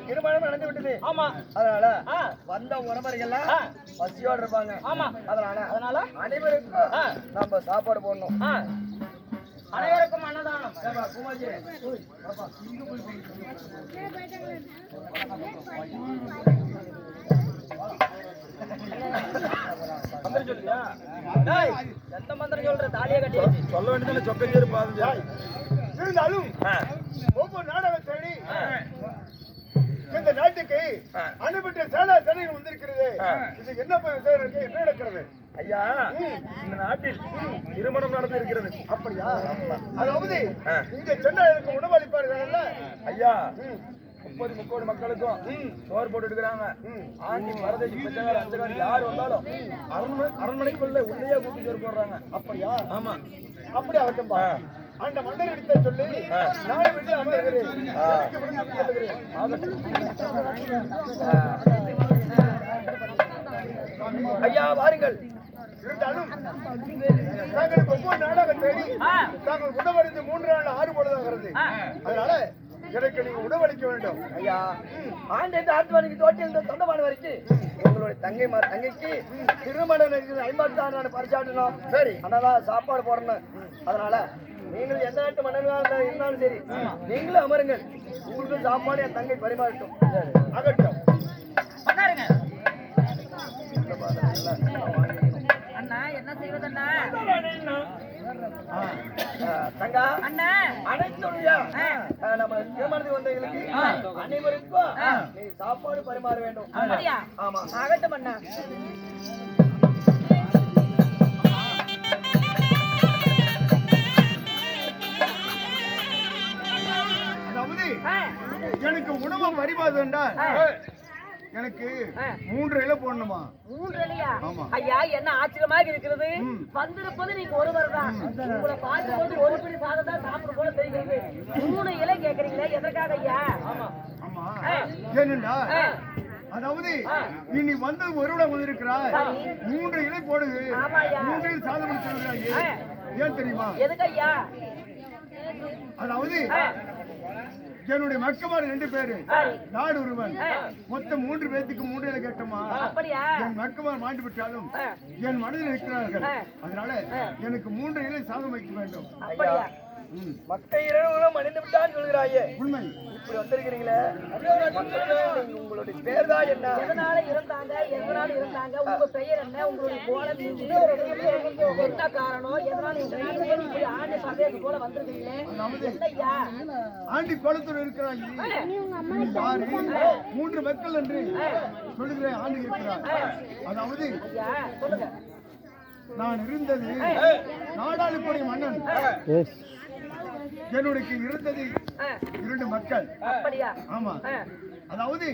திருமணம் நடந்து விட்டது. ஆமா. அதனால வந்த உறவர்கள்லாம் பசியோடு இருப்பாங்க. ஆமா. அதனால அனைவருக்கும் நம்ம சாப்பாடு போடணும். அனைவருக்கும் அன்னதானம். எந்த மந்திரம் சொல்ற? தாலியை கட்டி சொல்ல வேண்டியது சொக்கஞ்சேரி பாருங்க. இருந்தாலும் ஒவ்வொரு நாடகம் சரி இந்த நாட்டுக்கு அனுப்பிட்ட சேனா சனிகள் வந்திருக்கிறது. இது என்ன இருக்கு? என்ன நடக்கிறது ஐயா? இந்த நாட்டில் திருமணம் நடந்து இருக்கிறது. அப்படியா? அதாவது இங்க சென்னைக்கு உணவளிப்பார்கள் ஐயா. 30 கோடி மக்களுக்கும் சோறு போட்டு இருக்கிறாங்க. ஆண்டி பரதேசி பிச்சைக்கார அஞ்சகாரி யார் வந்தாலும் அரண்மனைக்குள்ள உள்ளே கூட்டி சோறு போடுறாங்க. அப்படியா? ஆமா. அப்படி ஆகட்டும். அந்த மன்னர் எடுத்த சொல்லி நாளை விட்டு அமர்கிறேன். ஐயா வாருங்கள். இருந்தாலும் தாங்களுக்கு ஒவ்வொரு நாடகம் தேடி தாங்கள் உணவறிந்து 3 நாள் 6 பொழுதாகிறது. அதனால எனக்கு நீங்க உணவளிக்க வேண்டும். ஐயா ஆண்டு ஆத்மானிக்கு தோட்டி இருந்த தொண்டமான வரைக்கும் உங்களுடைய தங்கைக்கு திருமணம் 56 நாள் பரிசாட்டணும். சரி, அதனால சாப்பாடு போடணும். அதனால நீங்கள் எந்த நாட்டு மன்னர்களாக இருந்தாலும் சரி, நீங்களும் அமருங்கள். உங்களுக்கும் சாப்பாடு என் தங்கை பரிமாறட்டும். அகட்டும். அண்ணா என்ன செய்வதண்ணா? தங்கா அண்ணா அனைத்துடைய நம்ம திருமணத்துக்கு வந்தவங்களுக்கு அனைவருக்கும் நீ சாப்பாடு பரிமாற வேண்டும். ஆமா, ஆகட்டும் அண்ணா. எனக்கு உணவு பரிமாறுதா? எனக்கு 3 இலை போடணுமா? 3 இலையா? ஐயா என்ன ஆச்சரியமாக இருக்கிறது. வந்திருப்பது நீங்க ஒருவர் தான். உங்களை பார்க்கும்போது ஒரு பிடி சாதம் தான் சாப்பிட போல தெரிகிறது. 3 இலை கேக்குறீங்களே, எதற்காக ஐயா? ஆமா, ஏனென்றா அதாவது நீ வந்து ஒருவட வந்திருக்கிறாய், 3 இலை போடுது. 3 இலை சாதம் சொல்றாங்க. ஏன் தெரியுமா? எதுக்கு ஐயா? அதாவது என்னுடைய மக்கமார் 2 பேரு, நாடு ஒருவன், மொத்தம் 3 பேத்துக்கு 3 இலை கேட்டோமா? என் மக்கமார் மாண்டு விட்டாலும் என் மனதில் இருக்கிறார்கள். அதனால எனக்கு 3 இலை சாதம் வைக்க வேண்டும். மற்ற இரவுகளும் மணிந்து விட்டான்னு சொல்கிறாயே, உண்மை. இப்படி வந்திருக்கிறீங்களே, உங்களுடைய பேர் தான் என்ன? எதனால இருந்தாங்க, எதனால இருந்தாங்க, உங்க பெயர் என்ன, உங்களுடைய கோலம் என்ன காரணம், எதனால இப்படி ஆண்டி சந்தேகம் போல வந்திருக்கீங்களே? ஆண்டி கோலத்தோடு இருக்கிறாய் யாரு? 3 மக்கள் என்று சொல்லுகிறேன். ஆண்டி இருக்கிறார். அதாவது நான் இருந்தது நாடாளுக்குரிய மன்னன். என்னுடைய இருந்தது 2 மக்கள். ஆமா, அதாவது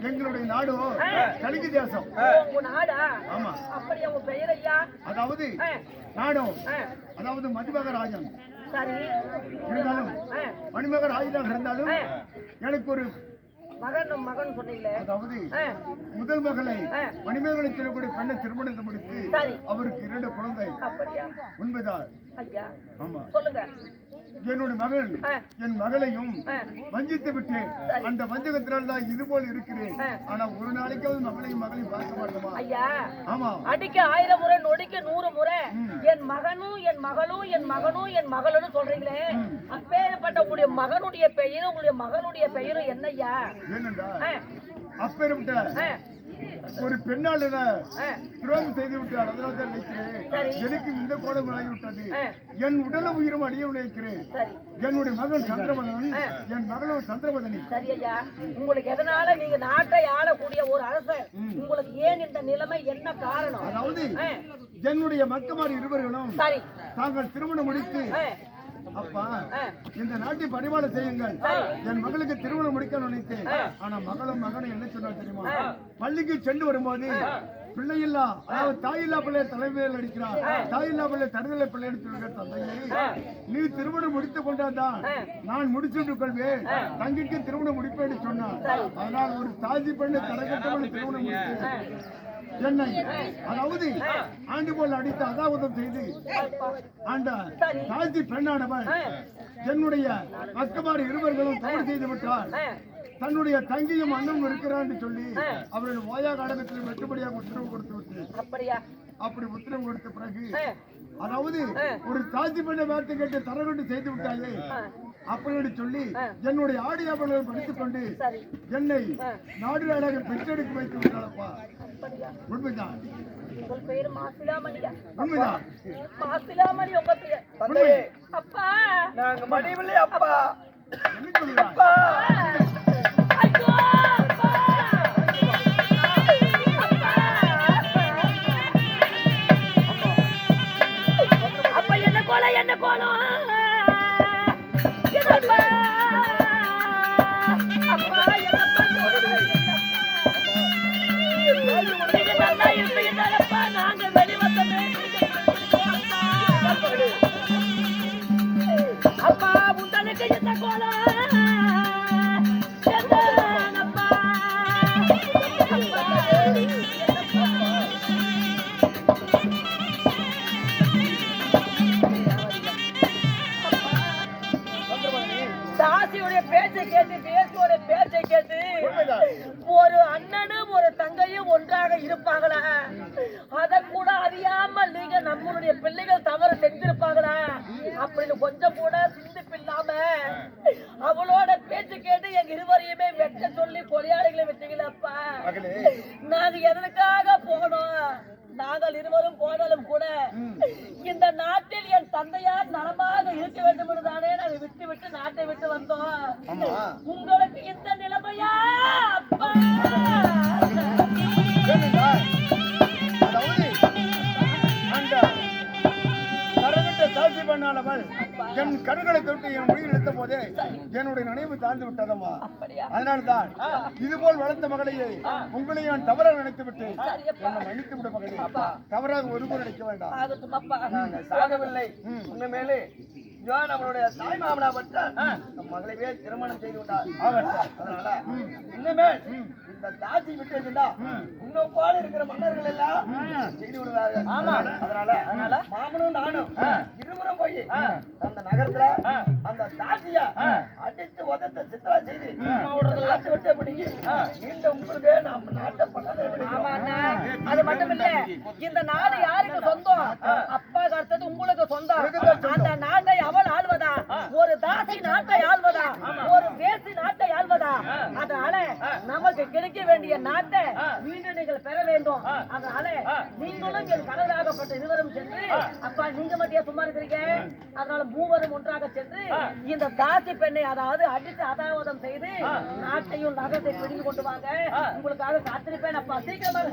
எங்களுடைய நாடு கலிங்க தேசம். ஆமா, அதாவது நாடும் அதாவது மதிமகராஜன் இருந்தாலும் மணிமகராஜனாக இருந்தாலும் எனக்கு ஒரு மகன் சொன்னீங்களே, அதாவது முதல் மகளை மணிமேகலை சொல்லக்கூடிய பெண்ணை திருமணத்தை முடித்து அவருக்கு 2 குழந்தை. உண்மைதான். ஆமா, என்னுடைய மகள் என் மகளையும் வஞ்சித்து விட்டேன். அந்த வஞ்சகத்தினால் தான் இது போல இருக்கிறேன். ஆனா ஒரு நாளைக்காவது மகளையும் பார்க்க மாட்டோமா? ஆமா, அடிக்க 1000 முறை, நொடிக்க 100 முறை என் மகனும் என் மகளும் என் மகனும் என் மகளும் சொல்றீங்களே, அப்பேற்பட்ட உங்களுடைய மகனுடைய பெயரும் உங்களுடைய மகனுடைய பெயரும் என்னையா? ஏனென்றா அப்பேற்பட்ட ஒரு பெண்ணால் துரோகம் செய்து விட்டார். அதனால தான் நினைக்கிறேன் எனக்கு இந்த கோலம் ஆகிவிட்டது. என் உடலும் உயிரும் அடிய நினைக்கிறேன். என்னுடைய மகன் சந்திரமதன், என் மகளும் சந்திரமதனி. சரியையா, உங்களுக்கு எதனால நீங்க நாட்டை ஆளக்கூடிய ஒரு அரசர், உங்களுக்கு ஏன் இந்த நிலைமை, என்ன காரணம்? அதாவது என்னுடைய மக்கமார் இருவர்களும் தாங்கள் திருமணம் முடித்து அப்பா இந்த நாட்டை பரிமாணம் செய்யுங்கள், என் மகளுக்கு திருமணம் முடிக்க நினைத்தேன். ஆனா மகளும் மகனும் என்ன சொன்னார் தெரியுமா? பள்ளிக்கு சென்று வரும்போது பிள்ளையில்லா, அதாவது தாயில்லா பிள்ளை தலைமையில் அடிக்கிறார், தாயில்லா பிள்ளை தடுதலை பிள்ளை சொல்கிற தந்தையை நீ திருமணம் முடித்துக் கொண்டாதான் நான் முடிச்சுட்டு கொள்வேன், தங்கிக்கு திருமணம் முடிப்பேன்னு சொன்னார். அதனால் ஒரு தாஜி பெண்ணை தரகட்டவனை திருமணம் முடித்து என்னை அதாவது ஆண்டு போல் அடித்து அதாவதம் செய்து ஆண்ட தாழ்த்தி பெண்ணானவள் என்னுடைய அக்கமாரி இருவர்களும் தவறு செய்து விட்டார். தன்னுடைய தங்கியும் அண்ணனும் இருக்கிறான் என்று சொல்லி அவருடைய ஓயா காடகத்தில் வெட்டுப்படியாக உத்தரவு கொடுத்து விட்டு அப்படி உத்தரவு கொடுத்த பிறகு அதாவது ஒரு தாழ்த்தி பெண்ணை வார்த்தை கேட்டு தரகொண்டு செய்து விட்டாயே அப்படி சொல்லி என்னுடைய ஆடியாபங்களை படித்துக் கொண்டு என்னை நாடு நாடாக பெற்றெடுக்க வைத்து விட்டாளப்பா. உண்மைதான் உண்மைதான். அப்பா நாங்க மடிவில்லை அப்பா. என்ன சொல்லுவாங்க? என்ன கோலம் நாங்க வெளிவந்தது அப்பா முந்தனுக்கு என்ன கோலம் பேச்சை கேட்டு ஒரு அண்ணனும் ஒரு தங்கையும் ஒன்றாக இருப்பாங்களா? அத கூட அறியாமல் நீங்க நம்மளுடைய பிள்ளைகள் தவறு செஞ்சிருப்பாங்களா அப்படின்னு கொஞ்சம் கூட சிந்திப்பில்லாம அவளோட பேச்சு கேட்டு எங்க இருவரையுமே வெட்ட சொல்லி கொலையாளிகளை வச்சீங்களப்பா. நாங்க எதற்காக போனோம்? நாங்கள் இருவரும் போனாலும் கூட இந்த நாட்டில் என் தந்தையார் நலமாக இருக்க வேண்டும் என்றுதானே நாங்கள் விட்டு நாட்டை விட்டு வந்தோம். உங்களுக்கு இந்த நிலைமையா அப்பா? சாட்சி பண்ணானவள் என் கண்களை தொட்டு என் மொழியில் எடுத்த போதே என்னுடைய நினைவு தாழ்ந்து விட்டதம்மா. அதனால்தான் இதுபோல் வளர்த்த மகளையே உங்களை நான் தவறாக நினைத்து விட்டு என்னை மன்னித்து விட மகளே. தவறாக ஒருவர் நினைக்க வேண்டாம். சாகவில்லை. உங்க மேலே நம்மளுடைய தாய் மாமனா பற்ற மகளையே திருமணம் செய்து விட்டார். அதனால இனிமேல் இந்த தாட்சி விட்டு இன்னும் போல இருக்கிற மன்னர்கள் எல்லாம் செய்து விடுவார்கள். அதனால மாமனும் நானும் இருவரும் போய் அந்த நகரத்துல அந்த தாட்சிய அடித்து உதத்த சித்திரா செய்து நாட்டை விட்டு பிடிக்கி மீண்டும் உங்களுக்கு நாம் நாட்டை பண்ண. அது மட்டும் இல்ல, இந்த நாடு யாருக்கு சொந்தம்? அப்பா அடுத்தது உங்களுக்கு சொந்தம். அந்த நாட்டை அவள் ஆள்வதா? ஒரு தாசி நாட்டை ஆள்வதா? ஒரு வேசி நாட்டை ஆள்வதா? அதனால நமக்கு கிடைக்க வேண்டிய நாட்டை மீண்டும் நீங்கள் பெற வேண்டும். அதனால நீங்களும் என் கடவுளாகப்பட்ட இருவரும் சென்று, அப்பா நீங்க மத்திய சும்மா இருக்கிறீங்க, அதனால மூவரும் ஒன்றாக சென்று இந்த தாசி பெண்ணை அதாவது அடித்து அதாவதம் செய்து நாட்டையும் நகரத்தை பிடிந்து கொண்டு வாங்க. உங்களுக்காக காத்திருப்பேன் அப்பா. சீக்கிரமாக